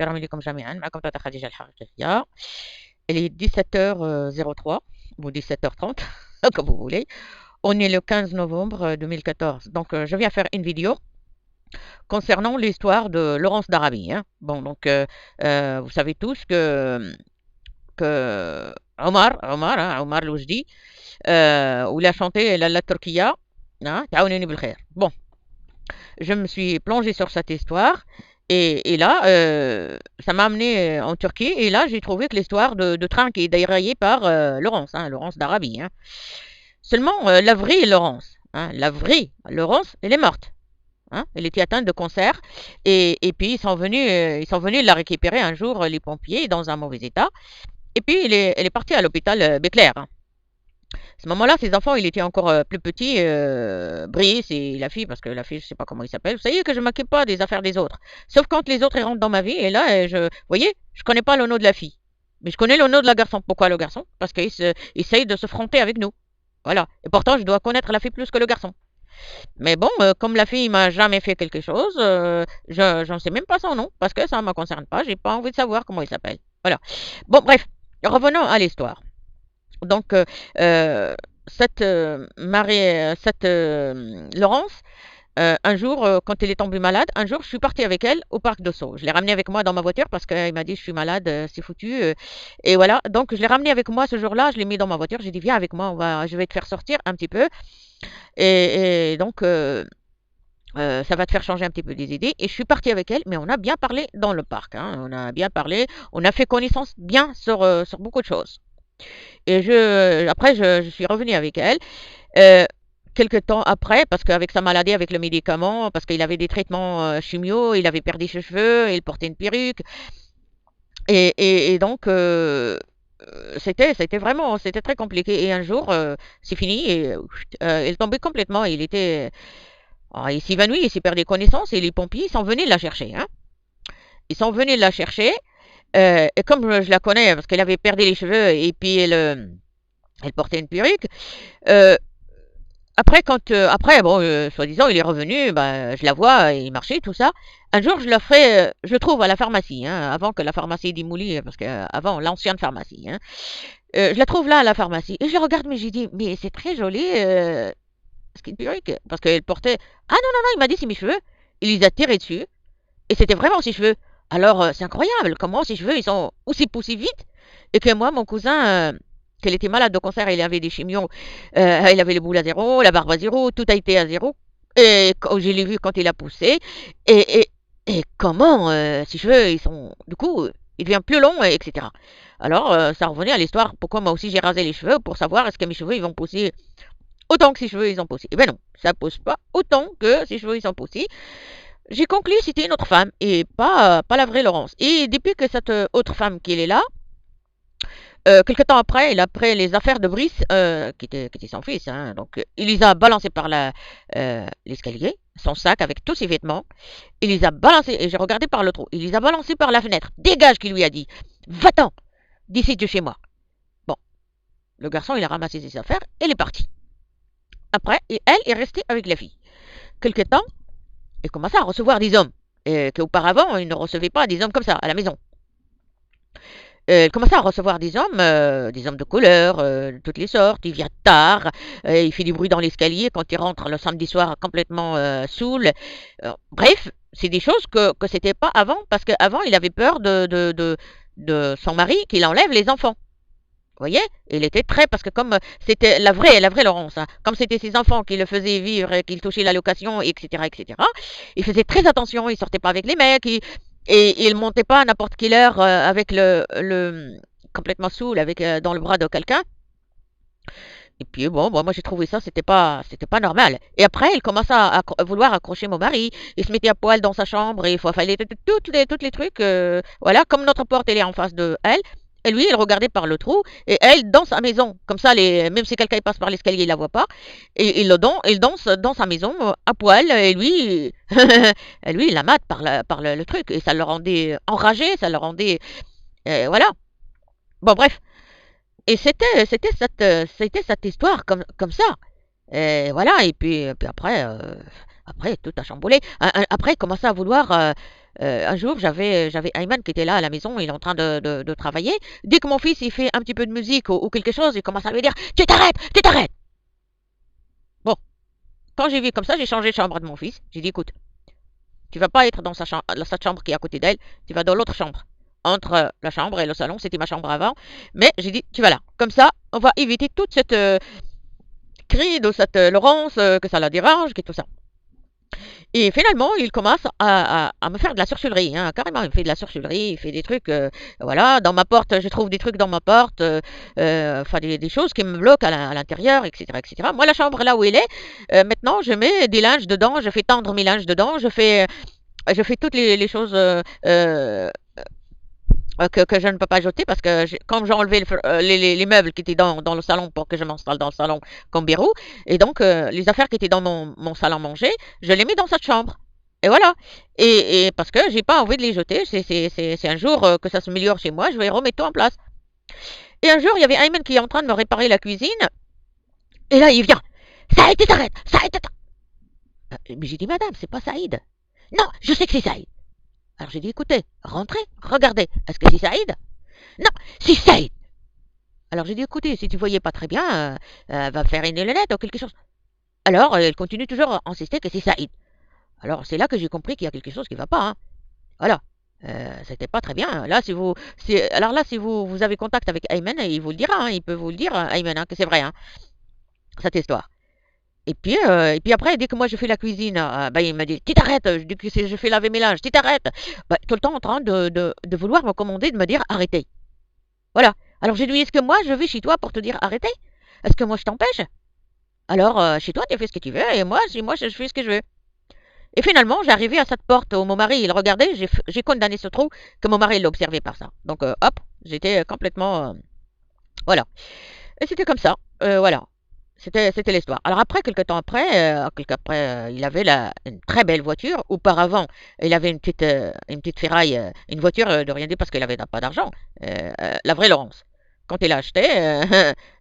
السلام عليكم جميعا. معكم طاطا خديجة الحقيقية. Il est 17h03 ou 17h30 comme vous voulez. On est le 15 novembre 2014. Donc je viens faire une vidéo concernant l'histoire de Laurence d'Arabie, hein. Bon, donc vous savez tous que Omar Loujdi, où il a chanté la Turquia, hein, Taounini Bilkhair. Bon, je me suis plongée sur cette histoire. Et là, ça m'a amené en Turquie. Et là, j'ai trouvé que l'histoire de train qui est déraillé par Laurence, hein, Laurence d'Arabie, hein. Seulement, la vraie Laurence, elle est morte, hein. Elle était atteinte de cancer. Et puis, ils sont venus la récupérer un jour, les pompiers, dans un mauvais état. Et puis, elle est partie à l'hôpital Béclair, hein. À ce moment-là, ses enfants, il était encore plus petit, Brice et la fille, parce que la fille, je sais pas comment il s'appelle. Vous savez que je m'occupe pas des affaires des autres. Sauf quand les autres ils rentrent dans ma vie, et là, vous voyez, je connais pas le nom de la fille. Mais je connais le nom de la garçon. Pourquoi le garçon? Parce qu'il essaye de se fronter avec nous. Voilà. Et pourtant, je dois connaître la fille plus que le garçon. Mais bon, comme la fille m'a jamais fait quelque chose, je ne sais même pas son nom, parce que ça ne me concerne pas. J'ai pas envie de savoir comment il s'appelle. Voilà. Bon, bref, revenons à l'histoire. Donc, cette Laurence, un jour, quand elle est tombée malade, un jour, je suis partie avec elle au parc de Sceaux. Je l'ai ramenée avec moi dans ma voiture parce qu'elle m'a dit, je suis malade, c'est foutu. Et voilà, donc je l'ai ramenée avec moi ce jour-là, je l'ai mis dans ma voiture, j'ai dit, viens avec moi, je vais te faire sortir un petit peu. Et donc, ça va te faire changer un petit peu des idées. Et je suis partie avec elle, mais on a bien parlé dans le parc, hein. On a bien parlé, on a fait connaissance bien sur beaucoup de choses. Et après, je suis revenue avec elle. Euh, Quelque temps après, parce qu'avec sa maladie, avec le médicament, parce qu'il avait des traitements chimio, il avait perdu ses cheveux, il portait une perruque. Et donc, c'était très compliqué. Et un jour, c'est fini, et il tombait complètement. Il s'évanouit, il s'est perdu connaissance, et les pompiers sont venus la chercher, hein. Ils sont venus la chercher. Et comme je la connais, parce qu'elle avait perdu les cheveux, et puis elle portait une perruque. euh, Après, bon, soi-disant, il est revenu, bah, je la vois, il marchait, tout ça. Un jour, je le trouve à la pharmacie, hein, avant que la pharmacie d'Imouli, parce que avant l'ancienne pharmacie, hein. Je la trouve là à la pharmacie, et je la regarde, mais j'ai dit, mais c'est très joli, ce qui est perruque, parce qu'elle portait. Ah non, non, non, il m'a dit, c'est mes cheveux. Il les a tirés dessus, et c'était vraiment ses cheveux. Alors, c'est incroyable, comment ses cheveux, ils sont aussi poussés vite, et que moi, mon cousin, qu'elle était malade de cancer, il avait des chimios, il avait les boules à zéro, la barbe à zéro, tout a été à zéro. Et quand je l'ai vu quand il a poussé, et, et, et comment ses cheveux, du coup, il devient plus long, etc. Alors, ça revenait à l'histoire, pourquoi moi aussi j'ai rasé les cheveux, pour savoir est-ce que mes cheveux, ils vont pousser autant que ses cheveux, ils ont poussé. Eh ben non, ça pousse pas autant que ses cheveux, ils ont poussé. J'ai conclu que c'était une autre femme, et pas la vraie Laurence. Et depuis que cette autre femme qui est là, quelque temps après, après les affaires de Brice, qui était son fils, hein, donc il les a balancés par l'escalier, son sac avec tous ses vêtements. Il les a balancés, et j'ai regardé par le trou, il les a balancés par la fenêtre. Dégage, qu'il lui a dit. Va-t'en d'ici de chez moi. Bon, le garçon, il a ramassé ses affaires et il est parti. Après, et elle est restée avec la fille. Quelque temps, il commença à recevoir des hommes, qu'auparavant, il ne recevait pas des hommes comme ça, à la maison. Il commençait à recevoir des hommes de couleur, de toutes les sortes. Il vient tard, il fait du bruit dans l'escalier quand il rentre le samedi soir complètement saoul. Bref, c'est des choses que c'était pas avant, parce qu'avant, il avait peur de son mari qu'il enlève les enfants. Vous voyez? Il était très, parce que comme c'était la vraie Laurence, hein, comme c'était ses enfants qui le faisaient vivre, qu'il touchait l'allocation, etc., etc., il faisait très attention, il sortait pas avec les mecs, et il montait pas à n'importe quelle heure avec complètement saoul, avec dans le bras de quelqu'un. Et puis bon, moi j'ai trouvé ça, c'était pas normal. Et après, il commença à vouloir accrocher mon mari. Il se mettait à poil dans sa chambre, et il fallait toutes les trucs. Voilà, comme notre porte elle est en face de elle. Et lui, il regardait par le trou, et elle dans sa maison. Comme ça, même si quelqu'un passe par l'escalier, il la voit pas. Et il danse dans sa maison à poil, et lui, et lui, il la mate par le truc. Et ça le rendait enragé, ça le rendait, voilà. Bon, bref. Et c'était cette histoire comme ça. Et voilà, et puis après tout a chamboulé. Après, il commençait à vouloir Un jour, j'avais Ayman qui était là à la maison, il est en train de travailler. Dès que mon fils il fait un petit peu de musique ou quelque chose, il commence à lui dire tu t'arrêtes, tu t'arrêtes. Bon, quand j'ai vu comme ça, j'ai changé de chambre de mon fils. J'ai dit écoute, tu vas pas être dans sa chambre qui est à côté d'elle, tu vas dans l'autre chambre. Entre la chambre et le salon, c'était ma chambre avant. Mais j'ai dit tu vas là. Comme ça, on va éviter toute cette cri de cette Laurence, que ça la dérange, et tout ça. Et finalement, il commence à me faire de la sorcellerie, hein, carrément. Il me fait de la sorcellerie, il fait des trucs, voilà, dans ma porte, je trouve des trucs dans ma porte, enfin des choses qui me bloquent à l'intérieur, etc., etc. Moi, la chambre là où il est, maintenant, je mets des linges dedans, je fais tendre mes linges dedans, je fais toutes les choses que je ne peux pas jeter parce que comme j'ai enlevé les meubles qui étaient dans le salon pour que je m'installe dans le salon comme bureau, et donc les affaires qui étaient dans mon salon à manger, je les mets dans cette chambre. Et voilà. Et parce que j'ai pas envie de les jeter, c'est un jour que ça se améliore chez moi, je vais remettre tout en place. Et un jour, il y avait Ayman qui est en train de me réparer la cuisine, et là, il vient. Saïd, t'arrête, Saïd, mais j'ai dit, madame, c'est pas Saïd. Non, je sais que c'est Saïd. Alors j'ai dit, écoutez, rentrez, regardez, est-ce que c'est Saïd? Non, c'est Saïd. Alors j'ai dit, écoutez, si tu voyais pas très bien, va faire une lunette ou quelque chose. Alors elle continue toujours à insister que c'est Saïd. Alors c'est là que j'ai compris qu'il y a quelque chose qui va pas, hein. Voilà. C'était pas très bien. Là, alors là, si vous avez contact avec Ayman, il vous le dira, hein, il peut vous le dire, Ayman, hein, que c'est vrai, hein, cette histoire. Et puis après, dès que moi je fais la cuisine, bah, il me dit, tu t'arrêtes, je dis que je fais laver mes linges, tu t'arrêtes. Bah, tout le temps en train de vouloir me commander, de me dire arrêtez. Voilà. Alors j'ai dit, est-ce que moi je vais chez toi pour te dire arrêtez? Est-ce que moi je t'empêche? Alors chez toi tu fais ce que tu veux et moi, chez moi je fais ce que je veux. Et finalement, j'ai arrivé à cette porte où mon mari il regardait, j'ai condamné ce trou que mon mari l'observait par ça. Donc hop, j'étais complètement voilà. Et c'était comme ça. Voilà. C'était l'histoire. Alors après, quelques après, il avait une très belle voiture. Auparavant, il avait une petite ferraille, une voiture de rien dire parce qu'il avait pas d'argent. La vraie Laurence. Quand il a acheté,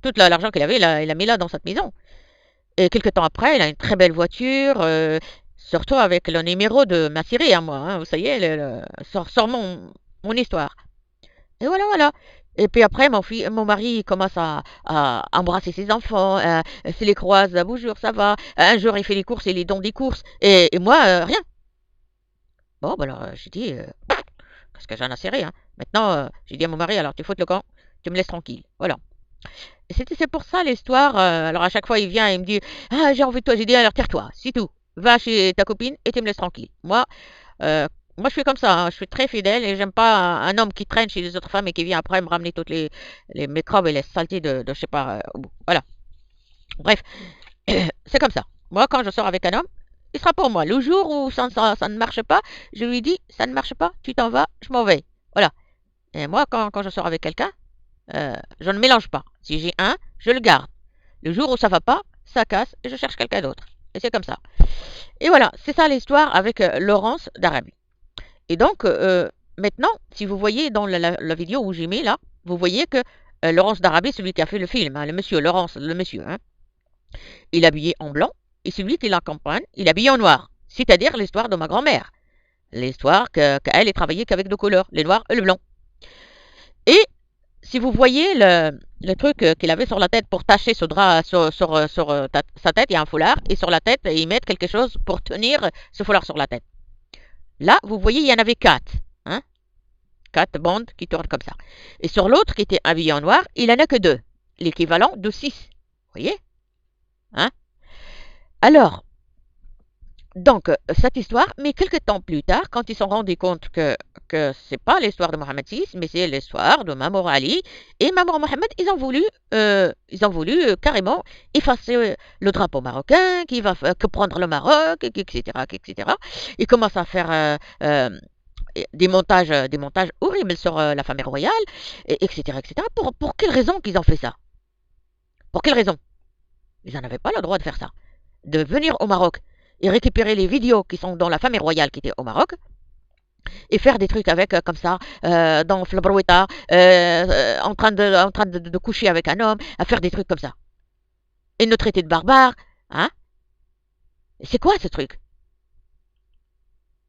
tout l'argent qu'il avait, il a mis là dans cette maison. Et quelques temps après, il a une très belle voiture, surtout avec le numéro de ma série à moi. Hein, vous savez, sur mon histoire. Et voilà, voilà. Et puis après, mon mari il commence à embrasser ses enfants, s'il les croise, bonjour, ça va. Un jour, il fait les courses, il est dans des courses, et moi, rien. Bon, ben alors, j'ai dit, qu'est-ce que j'en ai serré, hein. Maintenant, j'ai dit à mon mari, alors tu fous le camp, tu me laisses tranquille. Voilà. Et c'est pour ça l'histoire. Alors à chaque fois, il vient et il me dit, ah, j'ai envie de toi. J'ai dit, alors tire-toi, c'est tout. Va chez ta copine et tu me laisses tranquille. Euh, moi, je suis comme ça, hein, je suis très fidèle et j'aime pas un homme qui traîne chez les autres femmes et qui vient après me ramener toutes les microbes et les saletés de je sais pas où. Voilà. Bref, c'est comme ça. Moi, quand je sors avec un homme, il sera pour moi. Le jour où ça ne marche pas, je lui dis, ça ne marche pas, tu t'en vas, je m'en vais. Voilà. Et moi, quand je sors avec quelqu'un, je ne mélange pas. Si j'ai un, je le garde. Le jour où ça va pas, ça casse et je cherche quelqu'un d'autre. Et c'est comme ça. Et voilà, c'est ça l'histoire avec Laurence d'Arabie. Et donc, maintenant, si vous voyez dans la vidéo où j'ai mis là, vous voyez que Laurence d'Arabie, celui qui a fait le film, hein, le monsieur, Laurence, le monsieur, hein, il est habillé en blanc, et celui qui l'accompagne, il est habillé en noir. C'est-à-dire l'histoire de ma grand-mère. L'histoire qu'elle est travaillée qu'avec deux couleurs, le noir et le blanc. Et si vous voyez le truc qu'il avait sur la tête pour tacher ce drap sur sa tête, il y a un foulard, et sur la tête, ils mettent quelque chose pour tenir ce foulard sur la tête. Là, vous voyez, il y en avait quatre. Hein, quatre bandes qui tournent comme ça. Et sur l'autre, qui était habillé en noir, il n'en a que deux. L'équivalent de 6. Vous voyez, hein? Alors, donc, cette histoire, mais quelques temps plus tard, quand ils se sont rendus compte que c'est pas l'histoire de Mohamed VI, mais c'est l'histoire de Mamour Ali et Mamour Mohamed, ils ont voulu carrément effacer le drapeau marocain, que prendre le Maroc, etc., etc. Ils commencent à faire des montages horribles sur la famille royale, etc., etc. Pour quelle raison qu'ils ont fait ça? Pour quelle raison? Ils n'en avaient pas le droit de faire ça. De venir au Maroc et récupérer les vidéos qui sont dans la famille royale qui était au Maroc et faire des trucs avec comme ça dans Flabroueta en train de coucher avec un homme, à faire des trucs comme ça et nous traiter de barbares, hein? C'est quoi ce truc?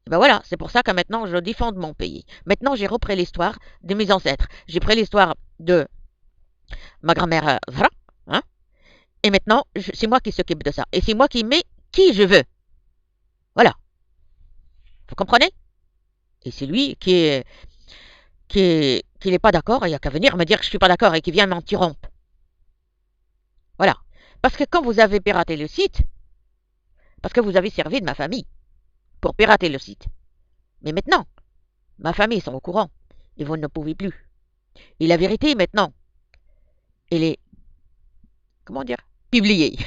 Et ben voilà, c'est pour ça que maintenant je défends mon pays. Maintenant j'ai repris l'histoire de mes ancêtres. J'ai pris l'histoire de ma grand-mère Zahra, hein, et maintenant c'est moi qui s'occupe de ça. Et c'est moi qui mets qui je veux. Voilà, vous comprenez? Et c'est lui qui n'est pas d'accord, il n'y a qu'à venir me dire que je suis pas d'accord et qui vient m'interrompre. Voilà. Parce que quand vous avez piraté le site, parce que vous avez servi de ma famille pour pirater le site. Mais maintenant, ma famille sont au courant et vous ne pouvez plus. Et la vérité maintenant, elle est, comment dire, publiée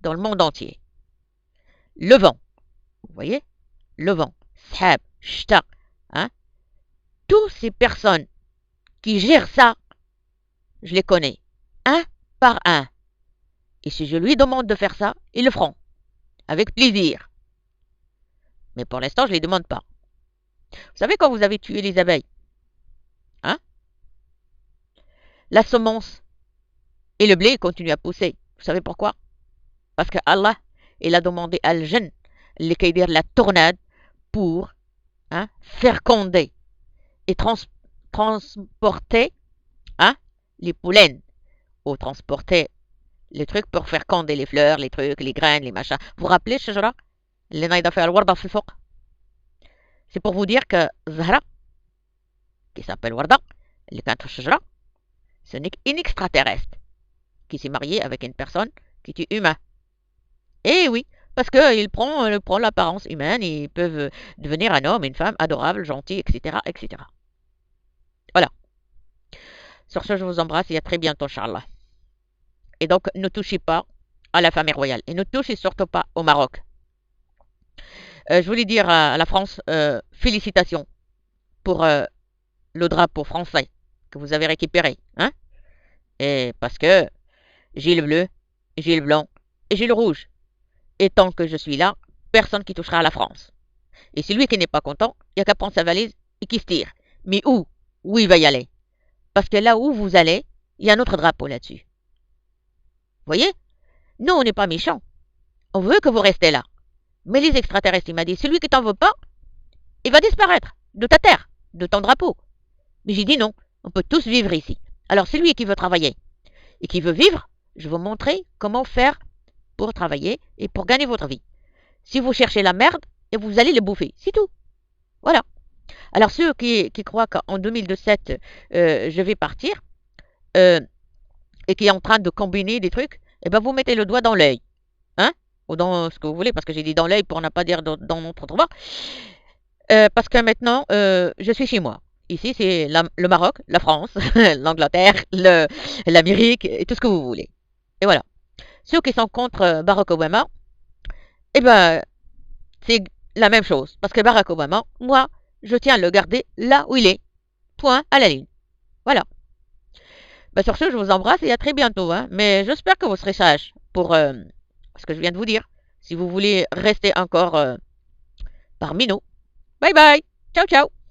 dans le monde entier. Le vent, vous voyez? Le vent, Sahab, Shta, hein? Toutes ces personnes qui gèrent ça, je les connais, un par un. Et si je lui demande de faire ça, ils le feront, avec plaisir. Mais pour l'instant, je ne les demande pas. Vous savez quand vous avez tué les abeilles, hein? La semence et le blé continuent à pousser. Vous savez pourquoi? Parce que Allah, il a demandé à Al-Jinn, la tornade, pour faire conder et transporter les pollens, ou transporter les trucs pour faire conder les fleurs, les trucs, les graines, les machins. Vous vous rappelez, Shajara? C'est pour vous dire que Zahra, qui s'appelle Warda, le quatre Shajara, ce n'est qu'une extraterrestre qui s'est mariée avec une personne qui est humaine. Et oui, parce qu'il prend l'apparence humaine, ils peuvent devenir un homme, une femme adorable, gentil, etc., etc. Voilà. Sur ce, je vous embrasse et à très bientôt, Inch'Allah. Et donc, ne touchez pas à la famille royale. Et ne touchez surtout pas au Maroc. Je voulais dire à la France, félicitations pour le drapeau français que vous avez récupéré. Hein? Et parce que j'ai le bleu, j'ai le blanc et j'ai le rouge. Et tant que je suis là, personne qui touchera à la France. Et celui qui n'est pas content, il n'y a qu'à prendre sa valise et qui se tire. Mais où? Où il va y aller? Parce que là où vous allez, il y a un autre drapeau là-dessus. Vous voyez? Nous, on n'est pas méchants. On veut que vous restez là. Mais les extraterrestres, il m'a dit, celui qui t'en veut pas, il va disparaître de ta terre, de ton drapeau. Mais j'ai dit non, on peut tous vivre ici. Alors celui qui veut travailler et qui veut vivre, je vais vous montrer comment faire pour travailler et pour gagner votre vie. Si vous cherchez la merde, et vous allez les bouffer, c'est tout. Voilà. Alors ceux qui croient qu'en 2017, je vais partir, et qui est en train de combiner des trucs, eh ben vous mettez le doigt dans l'œil. Hein? Ou dans ce que vous voulez, parce que j'ai dit dans l'œil pour ne pas dire dans notre endroit. Parce que maintenant, je suis chez moi. Ici, c'est le Maroc, la France, l'Angleterre, l'Amérique, et tout ce que vous voulez. Et voilà. Ceux qui sont contre Barack Obama, eh ben, c'est la même chose. Parce que Barack Obama, moi, je tiens à le garder là où il est. Point à la ligne. Voilà. Ben, sur ce, je vous embrasse et à très bientôt. Hein. Mais j'espère que vous serez sages pour ce que je viens de vous dire. Si vous voulez rester encore parmi nous. Bye bye. Ciao, ciao.